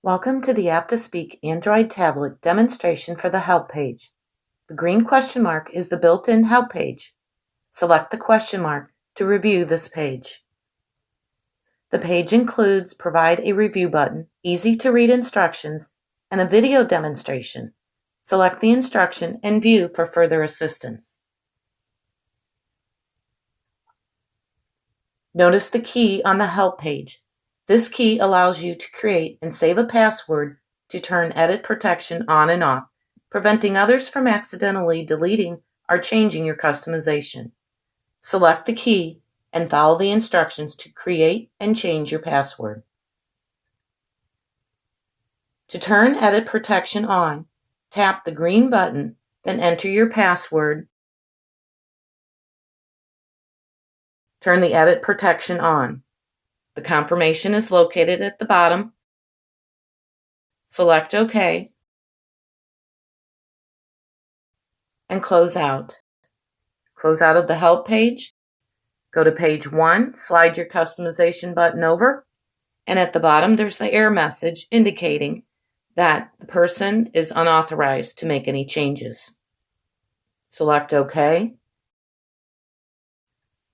Welcome to the APP2Speak Android tablet demonstration for the Help page. The green question mark is the built-in Help page. Select the question mark to review this page. The page includes Provide a Review button, easy-to-read instructions, and a video demonstration. Select the instruction and view for further assistance. Notice the key on the Help page. This key allows you to create and save a password to turn edit protection on and off, preventing others from accidentally deleting or changing your customization. Select the key and follow the instructions to create and change your password. To turn edit protection on, tap the green button, then enter your password. Turn the edit protection on. The confirmation is located at the bottom. Select OK and close out. Close out of the Help page. Go to page 1, slide your customization button over, and at the bottom there's the error message indicating that the person is unauthorized to make any changes. Select OK.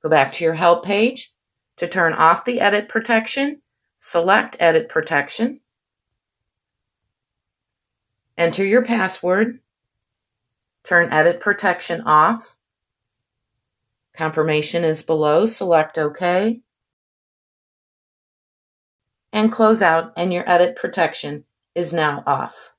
Go back to your Help page. To turn off the edit protection, select Edit Protection. Enter your password. Turn Edit Protection off. Confirmation is below. Select OK. And close out, and your edit protection is now off.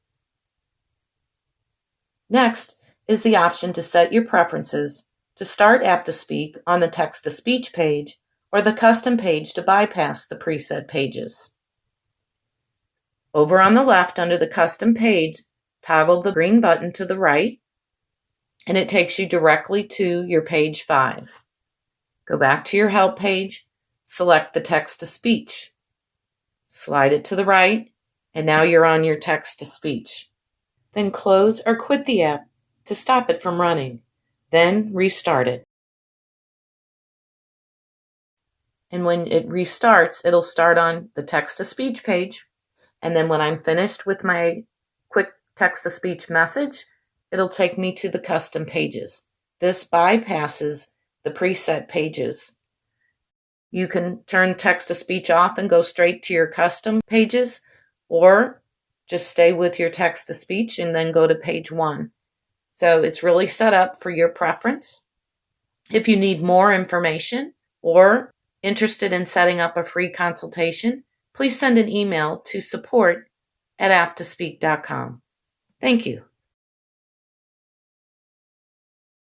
Next is the option to set your preferences to start APP2Speak on the text-to-speech page or the custom page to bypass the preset pages. Over on the left under the custom page, toggle the green button to the right, and it takes you directly to your page 5. Go back to your Help page, select the text-to-speech. Slide it to the right, and now you're on your text-to-speech. Then close or quit the app to stop it from running. Then restart it. And when it restarts, it'll start on the text-to-speech page. And then when I'm finished with my quick text-to-speech message, it'll take me to the custom pages. This bypasses the preset pages. You can turn text-to-speech off and go straight to your custom pages, or just stay with your text-to-speech and then go to page 1. So it's really set up for your preference. If you need more information or interested in setting up a free consultation, please send an email to support@app2speak.com. Thank you.